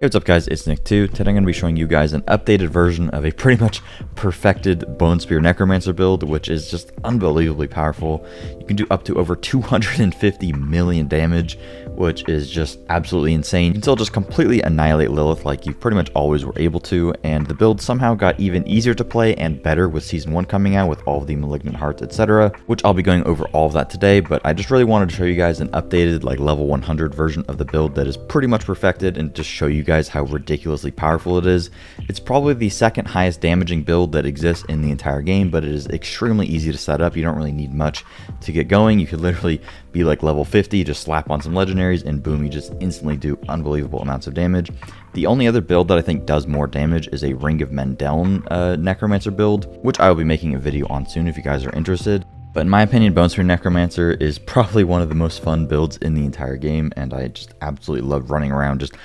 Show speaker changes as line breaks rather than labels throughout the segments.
Hey, what's up guys, it's Nick2. Today I'm going to be showing you guys an updated version of a pretty much perfected Bone Spear Necromancer build, which is just unbelievably powerful. You can do up to over 250 million damage, which is just absolutely insane. You can still just completely annihilate Lilith like you pretty much always were able to, and the build somehow got even easier to play and better with Season 1 coming out with all of the Malignant Hearts, etc., which I'll be going over all of that today, but I just really wanted to show you guys an updated like level 100 version of the build that is pretty much perfected and just show you guys how ridiculously powerful it is. It's probably the second highest damaging build that exists in the entire game, but it is extremely easy to set up. You don't really need much to get going. You could literally be like level 50, just slap on some legendaries, and boom, you just instantly do unbelievable amounts of damage. The only other build that I think does more damage is a Ring of Mendeln Necromancer build, which I will be making a video on soon if you guys are interested. But in my opinion, Bone Spear Necromancer is probably one of the most fun builds in the entire game, and I just absolutely love running around just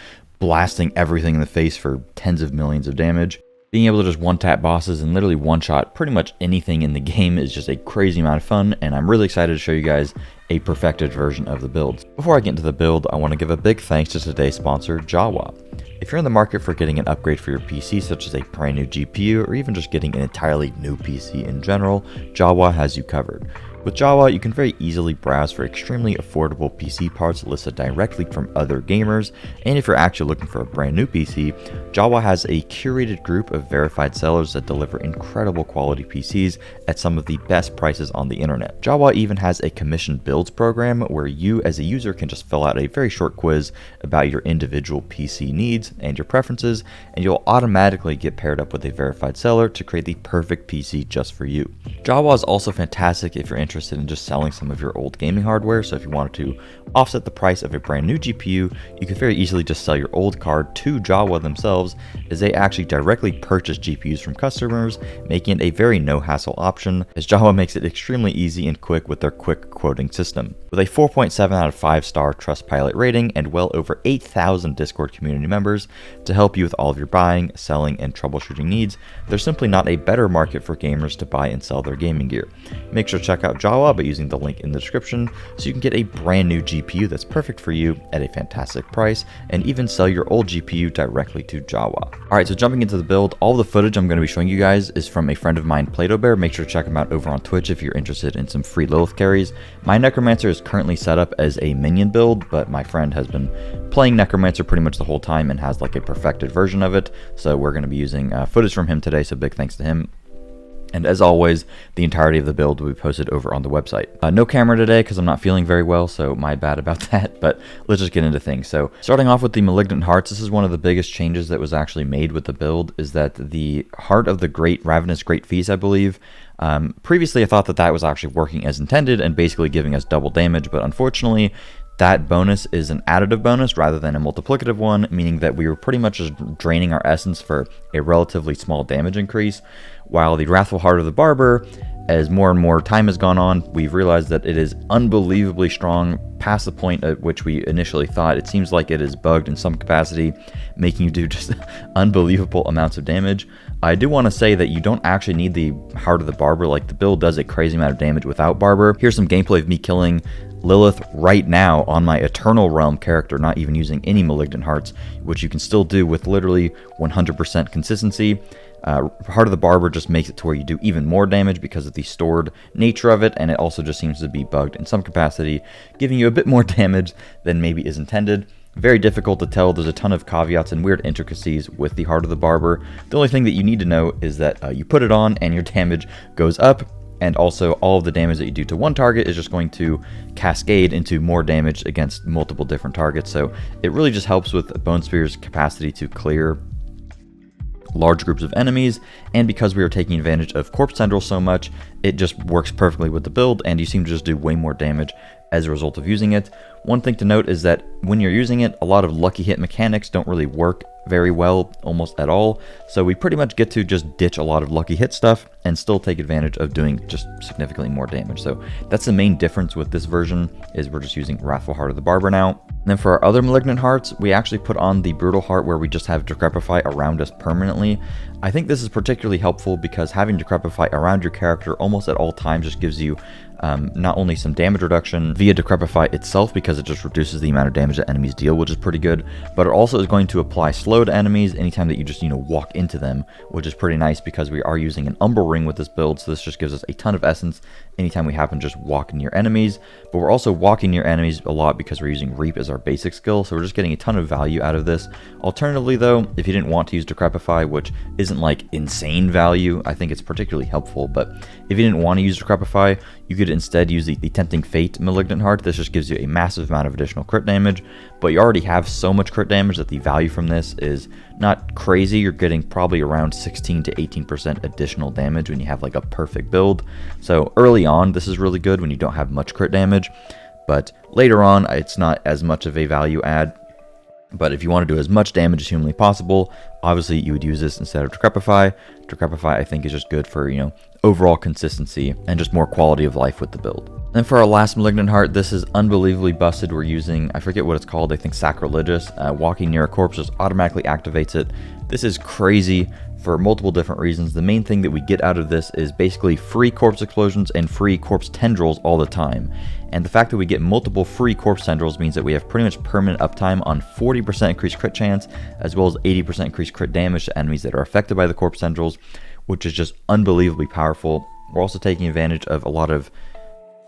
blasting everything in the face for tens of millions of damage. Being able to just one-tap bosses and literally one-shot pretty much anything in the game is just a crazy amount of fun, and I'm really excited to show you guys a perfected version of the build. Before I get into the build, I want to give a big thanks to today's sponsor, Jawa. If you're in the market for getting an upgrade for your PC, such as a brand new GPU, or even just getting an entirely new PC in general, Jawa has you covered. With Jawa, you can very easily browse for extremely affordable PC parts listed directly from other gamers, and if you're actually looking for a brand new PC, Jawa has a curated group of verified sellers that deliver incredible quality PCs at some of the best prices on the internet. Jawa even has a commission builds program where you as a user can just fill out a very short quiz about your individual PC needs and your preferences, and you'll automatically get paired up with a verified seller to create the perfect PC just for you. Jawa is also fantastic if you're interested in just selling some of your old gaming hardware, so if you wanted to offset the price of a brand new GPU, you could very easily just sell your old card to Jawa themselves, as they actually directly purchase GPUs from customers, making it a very no-hassle option, as Jawa makes it extremely easy and quick with their quick quoting system. With a 4.7 out of 5 star Trustpilot rating and well over 8,000 Discord community members to help you with all of your buying, selling, and troubleshooting needs, there's simply not a better market for gamers to buy and sell their gaming gear. Make sure to check out Jawa by using the link in the description so you can get a brand new GPU that's perfect for you at a fantastic price, and even sell your old GPU directly to Jawa. Alright, so jumping into the build, all the footage I'm going to be showing you guys is from a friend of mine, Play-Doh Bear. Make sure to check him out over on Twitch if you're interested in some free Lilith carries. My Necromancer is currently set up as a minion build, but my friend has been playing Necromancer pretty much the whole time and has like a perfected version of it, so we're going to be using footage from him today, so big thanks to him. And as always, the entirety of the build will be posted over on the website. No camera today because I'm not feeling very well, so my bad about that, but let's just get into things. So starting off with the Malignant Hearts, this is one of the biggest changes that was actually made with the build, is that the Heart of the Great Ravenous Great Feast, I believe, previously I thought that that was actually working as intended and basically giving us double damage, but unfortunately, that bonus is an additive bonus rather than a multiplicative one, meaning that we were pretty much just draining our essence for a relatively small damage increase, while the Wrathful Heart of the Barber, as more and more time has gone on, we've realized that it is unbelievably strong past the point at which we initially thought. It seems like it is bugged in some capacity, making you do just unbelievable amounts of damage. I do want to say that you don't actually need the Heart of the Barber. Like, the build does a crazy amount of damage without Barber. Here's some gameplay of me killing Lilith right now on my Eternal Realm character, not even using any Malignant Hearts, which you can still do with literally 100% consistency. Heart of the Barber just makes it to where you do even more damage because of the stored nature of it, and it also just seems to be bugged in some capacity, giving you a bit more damage than maybe is intended. Very difficult to tell. There's a ton of caveats and weird intricacies with the Heart of the Barber. The only thing that you need to know is that you put it on and your damage goes up, and also all of the damage that you do to one target is just going to cascade into more damage against multiple different targets. So it really just helps with Bone Spear's capacity to clear large groups of enemies, and because we are taking advantage of Corpse Tendril so much, it just works perfectly with the build, and you seem to just do way more damage as a result of using it. One thing to note is that when you're using it, a lot of lucky hit mechanics don't really work very well, almost at all, so we pretty much get to just ditch a lot of lucky hit stuff and still take advantage of doing just significantly more damage. So that's the main difference with this version, is we're just using Wrathful Heart of the Barber now. And then for our other Malignant Hearts, we actually put on the Brutal Heart where we just have Decrepify around us permanently. I think this is particularly helpful because having Decrepify around your character almost at all times just gives you not only some damage reduction via Decrepify itself, because it just reduces the amount of damage that enemies deal, which is pretty good, but it also is going to apply slow to enemies anytime that you just, walk into them, which is pretty nice because we are using an Umbral Ring with this build, so this just gives us a ton of essence anytime we happen to just walk near enemies. But we're also walking near enemies a lot because we're using Reap as our basic skill, so we're just getting a ton of value out of this. Alternatively though, if you didn't want to use Decrepify, which isn't like insane value, I think it's particularly helpful, but if you didn't want to use Decrepify, you could instead use the Tempting Fate Malignant Heart. This just gives you a massive amount of additional crit damage, but you already have so much crit damage that the value from this is not crazy. You're getting probably around 16 to 18% additional damage when you have like a perfect build. So early on, this is really good when you don't have much crit damage, but later on, it's not as much of a value add. But if you want to do as much damage as humanly possible, obviously you would use this instead of Decrepify. Decrepify, I think, is just good for, overall consistency and just more quality of life with the build. And for our last Malignant Heart, this is unbelievably busted. We're using, I forget what it's called, I think Sacrilegious. Walking near a corpse just automatically activates it. This is crazy for multiple different reasons. The main thing that we get out of this is basically free corpse explosions and free corpse tendrils all the time. And the fact that we get multiple free corpse tendrils means that we have pretty much permanent uptime on 40% increased crit chance, as well as 80% increased crit damage to enemies that are affected by the corpse tendrils, which is just unbelievably powerful. We're also taking advantage of a lot of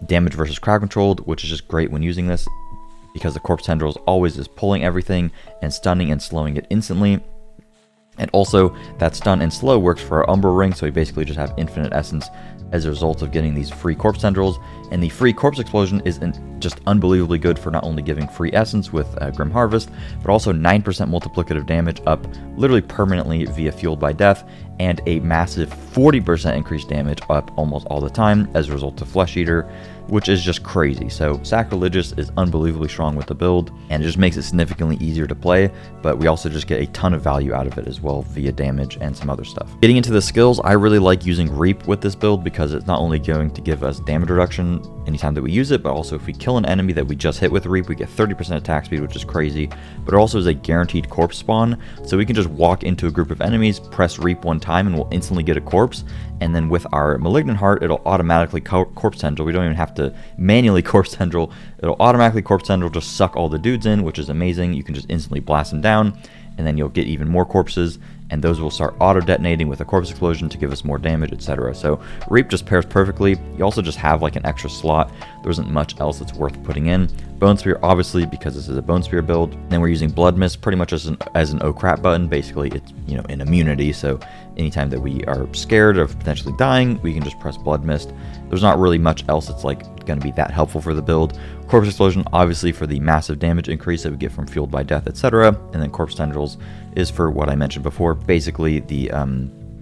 damage versus crowd controlled, which is just great when using this because the corpse tendrils always is pulling everything and stunning and slowing it instantly. And also that stun and slow works for our Umbral Ring, so we basically just have infinite essence as a result of getting these free corpse tendrils. And the free corpse explosion is just unbelievably good for not only giving free essence with Grim Harvest, but also 9% multiplicative damage up literally permanently via Fueled by Death, and a massive 40% increased damage up almost all the time as a result of Flesh Eater, which is just crazy. So Sacrilegious is unbelievably strong with the build, and it just makes it significantly easier to play, but we also just get a ton of value out of it as well via damage and some other stuff. Getting into the skills, I really like using Reap with this build because it's not only going to give us damage reduction anytime that we use it, but also if we kill an enemy that we just hit with Reap, we get 30% attack speed, which is crazy, but it also is a guaranteed corpse spawn, so we can just walk into a group of enemies, press Reap one time, and we'll instantly get a corpse. And then with our Malignant Heart, it'll automatically corpse tendril. We don't even have to manually corpse tendril. It'll automatically corpse tendril, just suck all the dudes in, which is amazing. You can just instantly blast them down, and then you'll get even more corpses, and those will start auto-detonating with a corpse explosion to give us more damage, etc. So Reap just pairs perfectly. You also just have like an extra slot. There isn't much else that's worth putting in. Bone Spear, obviously, because this is a Bone Spear build. Then we're using Blood Mist pretty much as an oh crap button. Basically, it's an immunity, so anytime that we are scared of potentially dying, we can just press Blood Mist. There's not really much else that's like going to be that helpful for the build. Corpse Explosion, obviously, for the massive damage increase that we get from Fueled by Death, etc. And then Corpse Tendrils is for what I mentioned before, basically the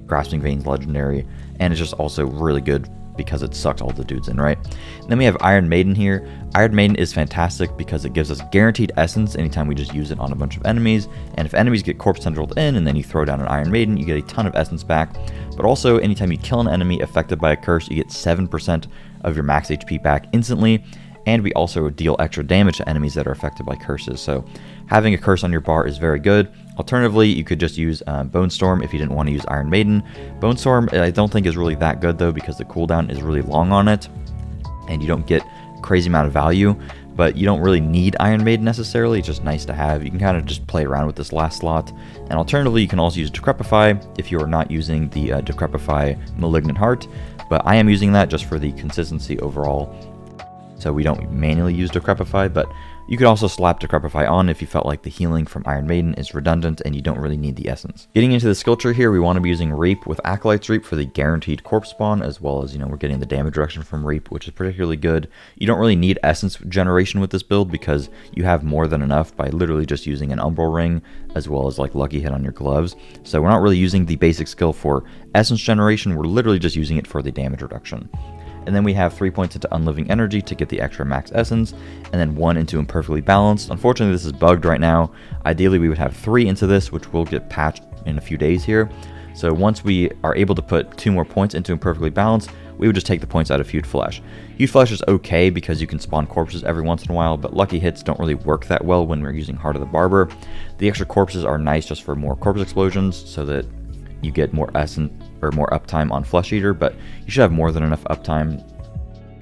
Grasping Veins Legendary, and it's just also really good because it sucks all the dudes in, right? And then we have Iron Maiden here. Iron Maiden is fantastic because it gives us guaranteed essence anytime we just use it on a bunch of enemies, and if enemies get corpse tendrilled in and then you throw down an Iron Maiden, you get a ton of essence back. But also anytime you kill an enemy affected by a curse, you get 7% of your max HP back instantly, and we also deal extra damage to enemies that are affected by curses. So having a curse on your bar is very good. Alternatively, you could just use Bone Storm if you didn't want to use Iron Maiden. Bone Storm I don't think is really that good though, because the cooldown is really long on it and you don't get crazy amount of value, but you don't really need Iron Maiden necessarily. It's just nice to have. You can kind of just play around with this last slot. And alternatively, you can also use Decrepify if you are not using the Decrepify Malignant Heart, but I am using that just for the consistency overall. So we don't manually use Decrepify, but you could also slap Decrepify on if you felt like the healing from Iron Maiden is redundant and you don't really need the essence. Getting into the skill tree here, we want to be using Reap with Acolyte's Reap for the guaranteed corpse spawn, as well as, we're getting the damage reduction from Reap, which is particularly good. You don't really need essence generation with this build because you have more than enough by literally just using an Umbral Ring, as well as like Lucky Hit on your gloves. So we're not really using the basic skill for essence generation, we're literally just using it for the damage reduction. And then we have 3 points into Unliving Energy to get the extra max essence, and then 1 into Imperfectly Balanced. Unfortunately, this is bugged right now. Ideally, we would have 3 into this, which will get patched in a few days here. So once we are able to put 2 more points into Imperfectly Balanced, we would just take the points out of Hued Flesh. Hued Flesh is okay because you can spawn corpses every once in a while, but lucky hits don't really work that well when we're using Heart of the Barber. The extra corpses are nice just for more corpse explosions so that you get more essence or more uptime on Flesh Eater, but you should have more than enough uptime,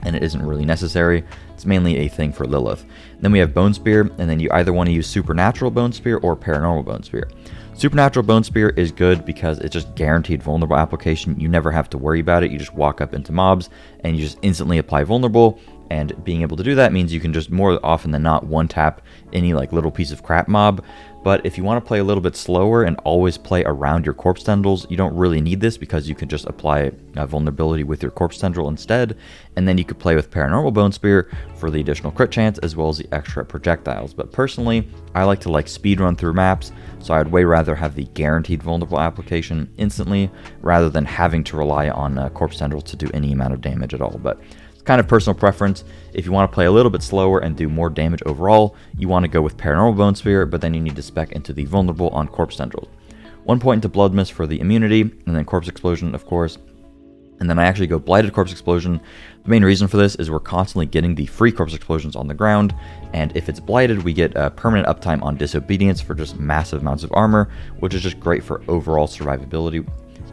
and it isn't really necessary. It's mainly a thing for Lilith. Then we have Bone Spear, and then you either want to use Supernatural Bone Spear or Paranormal Bone Spear. Supernatural Bone Spear is good because it's just guaranteed vulnerable application. You never have to worry about it. You just walk up into mobs and you just instantly apply vulnerable, and being able to do that means you can just more often than not one tap any like little piece of crap mob. But if you want to play a little bit slower and always play around your Corpse Tendrils, you don't really need this because you can just apply vulnerability with your Corpse Tendril instead. And then you could play with Paranormal Bone Spear for the additional crit chance as well as the extra projectiles. But personally, I like to speed run through maps, so I'd way rather have the guaranteed vulnerable application instantly rather than having to rely on Corpse Tendrils to do any amount of damage at all. But kind of personal preference. If you want to play a little bit slower and do more damage overall, you want to go with Paranormal Bone Spear, but then you need to spec into the vulnerable on Corpse Tendrils. 1 point into Blood Mist for the immunity, and then Corpse Explosion, of course. And then I actually go Blighted Corpse Explosion. The main reason for this is we're constantly getting the free Corpse Explosions on the ground, and if it's Blighted, we get permanent uptime on Disobedience for just massive amounts of armor, which is just great for overall survivability.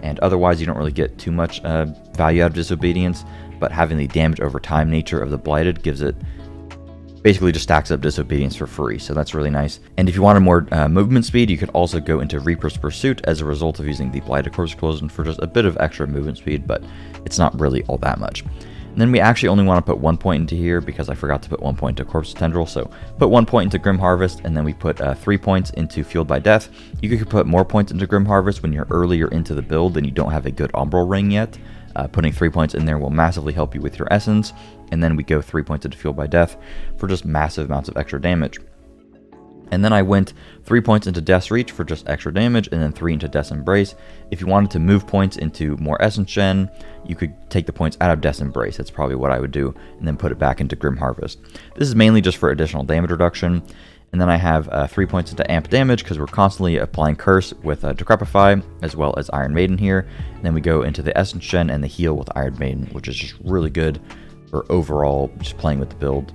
And otherwise, you don't really get too much value out of Disobedience, but having the damage over time nature of the Blighted gives it, basically just stacks up Disobedience for free, so that's really nice. And if you wanted more movement speed, you could also go into Reaper's Pursuit as a result of using the Blighted Corpse Explosion for just a bit of extra movement speed, but it's not really all that much. And then we actually only want to put 1 point into here because I forgot to put 1 point into Corpse Tendril, so put 1 point into Grim Harvest, and then we put 3 points into Fueled by Death. You could put more points into Grim Harvest when you're earlier into the build and you don't have a good Umbral Ring yet. Putting 3 points in there will massively help you with your Essence, and then we go 3 points into Fueled by Death for just massive amounts of extra damage. And then I went 3 points into Death's Reach for just extra damage, and then 3 into Death's Embrace. If you wanted to move points into more Essence Gen, you could take the points out of Death's Embrace. That's probably what I would do, and then put it back into Grim Harvest. This is mainly just for additional damage reduction. And then I have 3 points into Amp Damage because we're constantly applying Curse with Decrepify as well as Iron Maiden here. And then we go into the Essence Gen and the Heal with Iron Maiden, which is just really good for overall just playing with the build.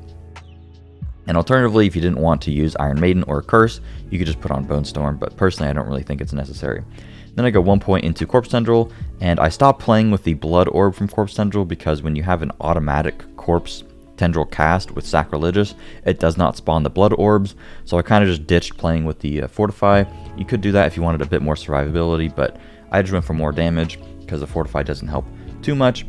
And alternatively, if you didn't want to use Iron Maiden or Curse, you could just put on Bone Storm, but personally I don't really think it's necessary. Then I go 1 point into Corpse Tendril, and I stopped playing with the Blood Orb from Corpse Tendril because when you have an automatic Corpse Tendril cast with Sacrilegious, it does not spawn the Blood Orbs, so I kind of just ditched playing with the Fortify. You could do that if you wanted a bit more survivability, but I just went for more damage because the Fortify doesn't help too much.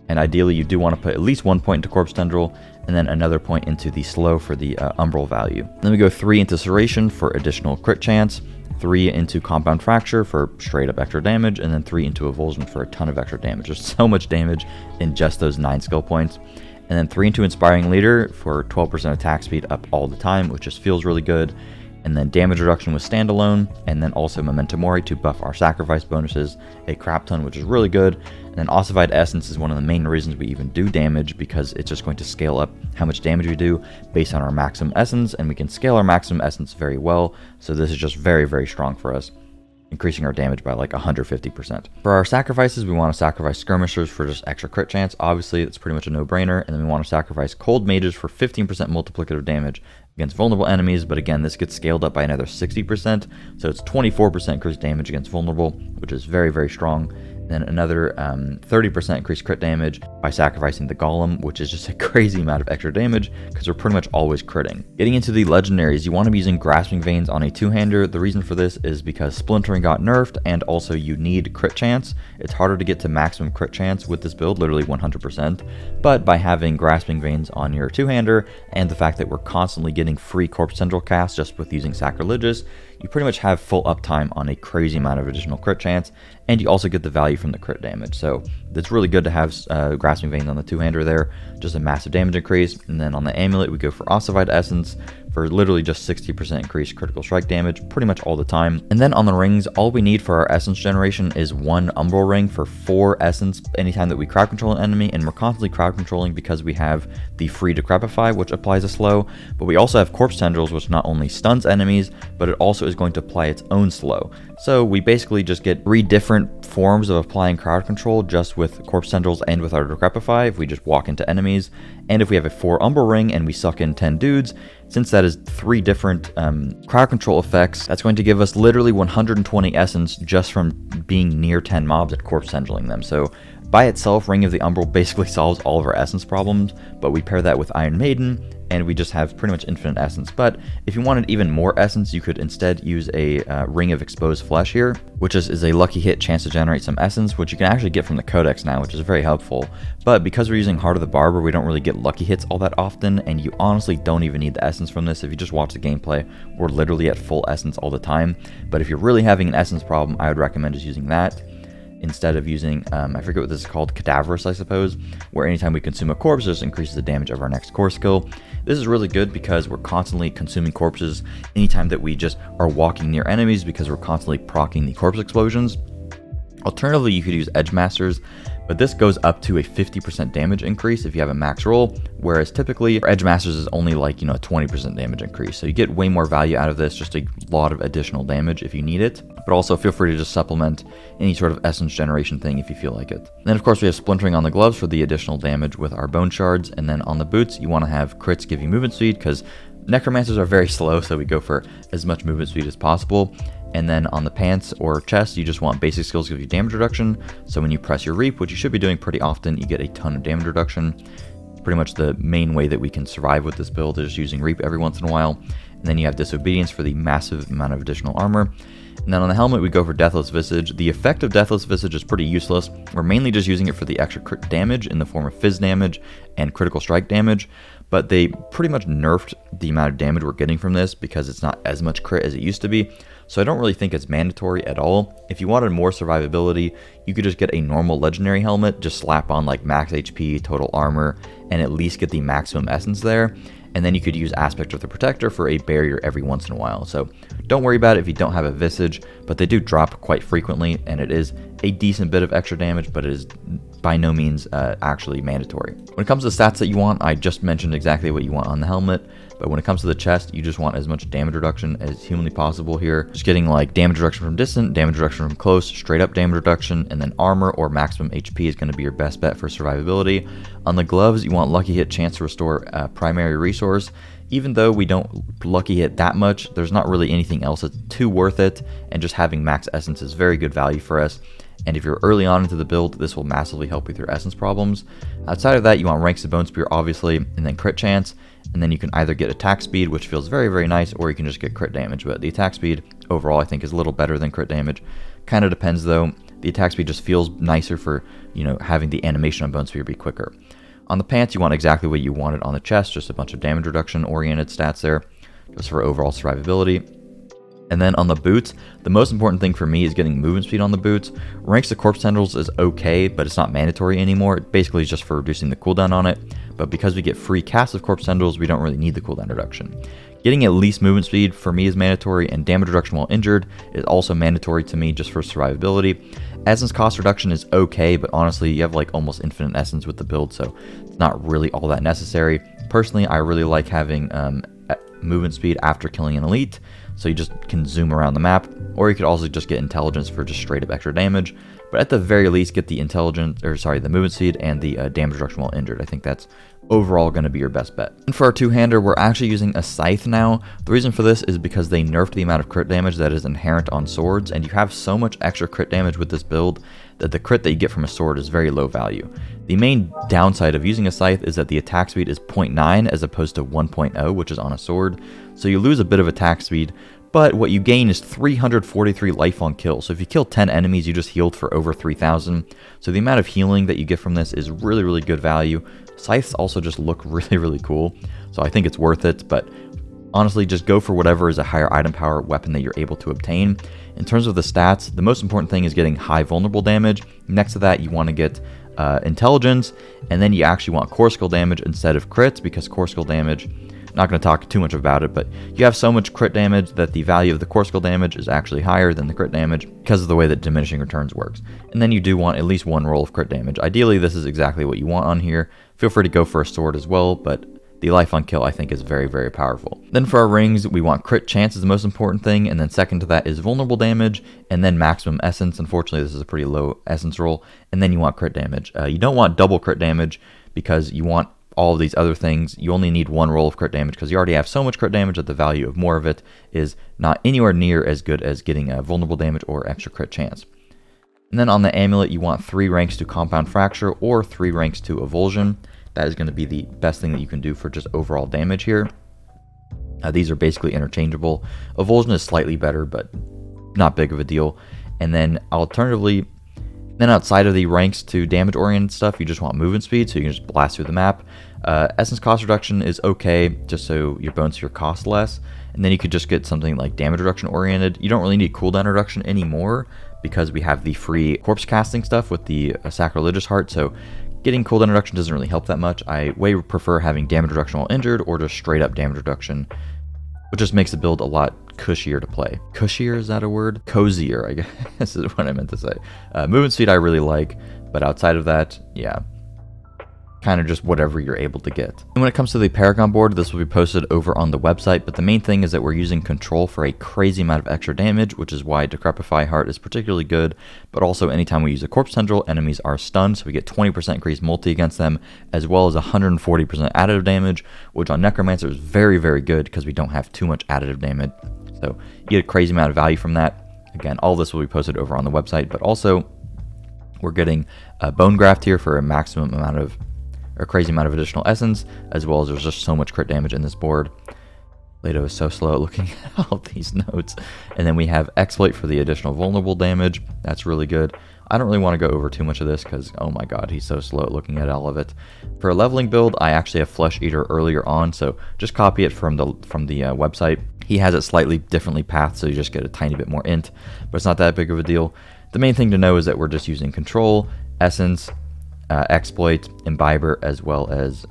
And ideally, you do want to put at least 1 point into Corpse Tendril, and then another point into the Slow for the Umbral value. Then we go 3 into Serration for additional crit chance, 3 into Compound Fracture for straight up extra damage, and then 3 into Avulsion for a ton of extra damage. There's so much damage in just those 9 skill points. And then 3 into Inspiring Leader for 12% attack speed up all the time, which just feels really good. And then damage reduction with Standalone, and then also Memento Mori to buff our sacrifice bonuses a crap ton, which is really good. And then Ossified Essence is one of the main reasons we even do damage, because it's just going to scale up how much damage we do based on our maximum essence, and we can scale our maximum essence very well, so this is just very, very strong for us, increasing our damage by like 150%. For our sacrifices, we want to sacrifice Skirmishers for just extra crit chance. Obviously, it's pretty much a no-brainer. And then we want to sacrifice Cold Mages for 15% multiplicative damage against vulnerable enemies. But again, this gets scaled up by another 60%. So it's 24% increased damage against vulnerable, which is very, very strong. Then another 30% increased crit damage by sacrificing the Golem, which is just a crazy amount of extra damage because we're pretty much always critting. Getting into the Legendaries, you want to be using Grasping Veins on a two-hander. The reason for this is because Splintering got nerfed, and also you need crit chance. It's harder to get to maximum crit chance with this build, literally 100%. But by having Grasping Veins on your two-hander, and the fact that we're constantly getting free Corpse Tendril cast just with using Sacrilegious, you pretty much have full uptime on a crazy amount of additional crit chance, and you also get the value from the crit damage. So it's really good to have Grasping Veins on the two-hander there, just a massive damage increase. And then on the Amulet, we go for Ossified Essence for literally just 60% increased critical strike damage pretty much all the time. And then on the rings, all we need for our essence generation is 1 umbral ring for 4 essence anytime that we crowd control an enemy, and we're constantly crowd controlling because we have the free decrepify, which applies a slow, but we also have corpse tendrils, which not only stuns enemies, but it also is going to apply its own slow. So we basically just get 3 different forms of applying crowd control just with corpse tendrils and with our decrepify if we just walk into enemies. And if we have a 4 umbral ring and we suck in 10 dudes, since that is 3 different crowd control effects, that's going to give us literally 120 essence just from being near 10 mobs and corpse tendriling them. So by itself, Ring of the Umbral basically solves all of our essence problems, but we pair that with Iron Maiden, and we just have pretty much infinite essence. But if you wanted even more essence, you could instead use a Ring of Exposed Flesh here, which is a lucky hit chance to generate some essence, which you can actually get from the Codex now, which is very helpful. But because we're using Heart of the Barber, we don't really get lucky hits all that often, and you honestly don't even need the essence from this. If you just watch the gameplay, we're literally at full essence all the time. But if you're really having an essence problem, I would recommend just using that instead of using, I forget what this is called, Cadaverous, I suppose, where anytime we consume a corpse, this increases the damage of our next core skill. This is really good because we're constantly consuming corpses anytime that we just are walking near enemies, because we're constantly proccing the corpse explosions. Alternatively, you could use Edge Masters, but this goes up to a 50% damage increase if you have a max roll, whereas typically Edge Masters is only like, a 20% damage increase. So you get way more value out of this, just a lot of additional damage if you need it. But also feel free to just supplement any sort of essence generation thing if you feel like it. And then of course we have Splintering on the gloves for the additional damage with our bone shards, and then on the boots you want to have crits give you movement speed, because Necromancers are very slow, so we go for as much movement speed as possible. And then on the pants or chest, you just want basic skills give you damage reduction. So when you press your reap, which you should be doing pretty often, you get a ton of damage reduction. It's pretty much the main way that we can survive with this build, is just using reap every once in a while. And then you have disobedience for the massive amount of additional armor. And then on the helmet, we go for Deathless Visage. The effect of Deathless Visage is pretty useless. We're mainly just using it for the extra crit damage in the form of fizz damage and critical strike damage. But they pretty much nerfed the amount of damage we're getting from this because it's not as much crit as it used to be. So I don't really think it's mandatory at all. If you wanted more survivability, you could just get a normal legendary helmet, just slap on like max HP, total armor, and at least get the maximum essence there. And then you could use Aspect of the Protector for a barrier every once in a while. So don't worry about it if you don't have a Visage, but they do drop quite frequently, and it is a decent bit of extra damage, but it is by no means actually mandatory. When it comes to the stats that you want, I just mentioned exactly what you want on the helmet, but when it comes to the chest, you just want as much damage reduction as humanly possible here. Just getting like damage reduction from distant, damage reduction from close, straight up damage reduction, and then armor or maximum HP is going to be your best bet for survivability. On the gloves, you want lucky hit chance to restore primary resource. Even though we don't lucky hit that much, there's not really anything else that's too worth it, and just having max essence is very good value for us. And if you're early on into the build, this will massively help with your essence problems. Outside of that, you want Ranks of Bone Spear, obviously, and then crit chance. And then you can either get attack speed, which feels very, very nice, or you can just get crit damage. But the attack speed, overall, I think is a little better than crit damage. Kind of depends, though. The attack speed just feels nicer for, having the animation on Bone Spear be quicker. On the pants, you want exactly what you wanted on the chest, just a bunch of damage reduction-oriented stats there, just for overall survivability. And then on the boots, the most important thing for me is getting movement speed on the boots. Ranks of Corpse Tendrils is okay, but it's not mandatory anymore. It basically is just for reducing the cooldown on it. But because we get free casts of Corpse Tendrils, we don't really need the cooldown reduction. Getting at least movement speed for me is mandatory, and damage reduction while injured is also mandatory to me just for survivability. Essence cost reduction is okay, but honestly, you have like almost infinite essence with the build, so it's not really all that necessary. Personally, I really like having movement speed after killing an elite, so you just can zoom around the map, or you could also just get intelligence for just straight up extra damage. But at the very least, get the the movement speed and the damage reduction while injured. I think that's overall going to be your best bet. And for our two-hander, we're actually using a scythe now. The reason for this is because they nerfed the amount of crit damage that is inherent on swords, and you have so much extra crit damage with this build that the crit that you get from a sword is very low value. The main downside of using a scythe is that the attack speed is 0.9 as opposed to 1.0, which is on a sword, so you lose a bit of attack speed, but what you gain is 343 life on kill. So if you kill 10 enemies, you just healed for over 3,000. So the amount of healing that you get from this is really, really good value. Scythes also just look really, really cool, so I think it's worth it, but honestly, just go for whatever is a higher item power weapon that you're able to obtain. In terms of the stats, the most important thing is getting high vulnerable damage. Next to that, you want to get intelligence, and then you actually want core skill damage instead of crits, because core skill damage Not going to talk too much about it, but you have so much crit damage that the value of the core skill damage is actually higher than the crit damage because of the way that diminishing returns works. And then you do want at least one roll of crit damage. Ideally, this is exactly what you want on here. Feel free to go for a sword as well, but the life on kill I think is very, very powerful. Then for our rings, we want crit chance is the most important thing, and then second to that is vulnerable damage, and then maximum essence. Unfortunately, this is a pretty low essence roll, and then you want crit damage. You don't want double crit damage because you want all of these other things. You only need one roll of crit damage because you already have so much crit damage that the value of more of it is not anywhere near as good as getting a vulnerable damage or extra crit chance. And then on the amulet, you want 3 ranks to compound fracture or 3 ranks to avulsion. That is going to be the best thing that you can do for just overall damage here. These are basically interchangeable. Avulsion is slightly better, but not big of a deal. And then alternatively, outside of the ranks to damage oriented stuff, you just want movement speed, so you can just blast through the map. Essence cost reduction is okay, just so your bone sphere costs less. And then you could just get something like damage reduction oriented. You don't really need cooldown reduction anymore because we have the free corpse casting stuff with the sacrilegious heart. So getting cooldown reduction doesn't really help that much. I way prefer having damage reduction while injured or just straight up damage reduction, which just makes the build a lot cushier to play. Cushier, is that a word? Cozier, I guess is what I meant to say. Movement speed I really like, but outside of that, yeah, kind of just whatever you're able to get. And when it comes to the Paragon board, this will be posted over on the website, but the main thing is that we're using control for a crazy amount of extra damage, which is why Decrepify Heart is particularly good, but also anytime we use a Corpse Tendril, enemies are stunned, so we get 20% increased multi against them, as well as 140% additive damage, which on Necromancer is very, very good because we don't have too much additive damage. So you get a crazy amount of value from that. Again, all this will be posted over on the website, but also we're getting a Bone Graft here for a maximum amount of, or crazy amount of additional essence, as well as there's just so much crit damage in this board. Leto is so slow at looking at all these notes. And then we have Exploit for the additional vulnerable damage. That's really good. I don't really want to go over too much of this because, oh my god, he's so slow at looking at all of it. For a leveling build, I actually have Flesh Eater earlier on, so just copy it from the website. He has it slightly differently pathed, so you just get a tiny bit more int, but it's not that big of a deal. The main thing to know is that we're just using Control, Essence, Exploit, Imbiber, as well as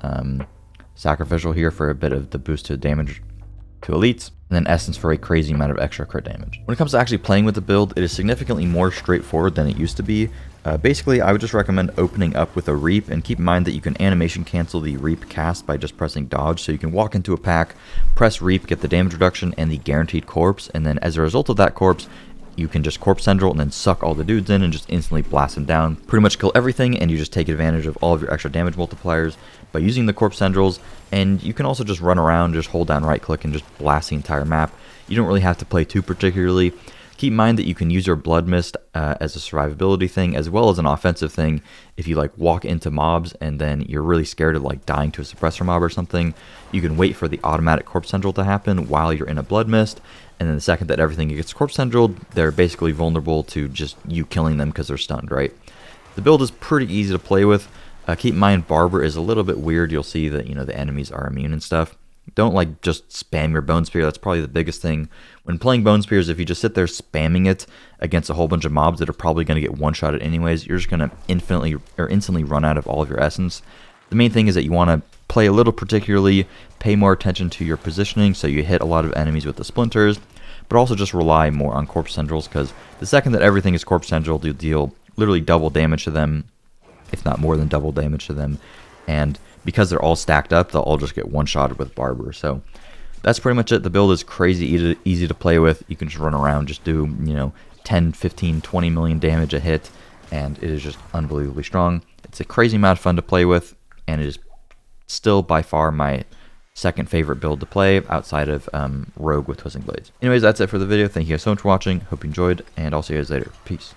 Sacrificial here for a bit of the boost to damage to elites, and then Essence for a crazy amount of extra crit damage. When it comes to actually playing with the build, it is significantly more straightforward than it used to be. Basically, I would just recommend opening up with a Reap, and keep in mind that you can animation cancel the Reap cast by just pressing dodge, so you can walk into a pack, press Reap, get the damage reduction and the guaranteed corpse, and then as a result of that corpse, you can just Corpse Tendril and then suck all the dudes in and just instantly blast them down. Pretty much kill everything, and you just take advantage of all of your extra damage multipliers by using the Corpse Tendrils. And you can also just run around, just hold down right click and just blast the entire map. You don't really have to play too particularly. Keep in mind that you can use your Blood Mist as a survivability thing as well as an offensive thing. If you like walk into mobs and then you're really scared of like dying to a suppressor mob or something, you can wait for the automatic Corpse Tendril to happen while you're in a Blood Mist, and then the second that everything gets Corpse Tendrilled, they're basically vulnerable to just you killing them because they're stunned, right? The build is pretty easy to play with. Keep in mind Barber is a little bit weird. You'll see that, you know, the enemies are immune and stuff. Don't like just spam your Bone Spear. That's probably the biggest thing. When playing Bone Spears, if you just sit there spamming it against a whole bunch of mobs that are probably going to get one-shotted anyways, you're just going to instantly run out of all of your essence. The main thing is that you want to play a little particularly, pay more attention to your positioning so you hit a lot of enemies with the splinters, but also just rely more on Corpse Tendrils, because the second that everything is Corpse Tendril, you deal literally double damage to them, if not more than double damage to them, and because they're all stacked up, they'll all just get one-shotted with Barber. So that's pretty much it. The build is crazy easy to play with. You can just run around, just do, you know, 10, 15, 20 million damage a hit, and it is just unbelievably strong. It's a crazy amount of fun to play with, and it is still by far my second favorite build to play outside of Rogue with Twisting Blades. Anyways, that's it for the video. Thank you guys so much for watching. Hope you enjoyed, and I'll see you guys later. Peace.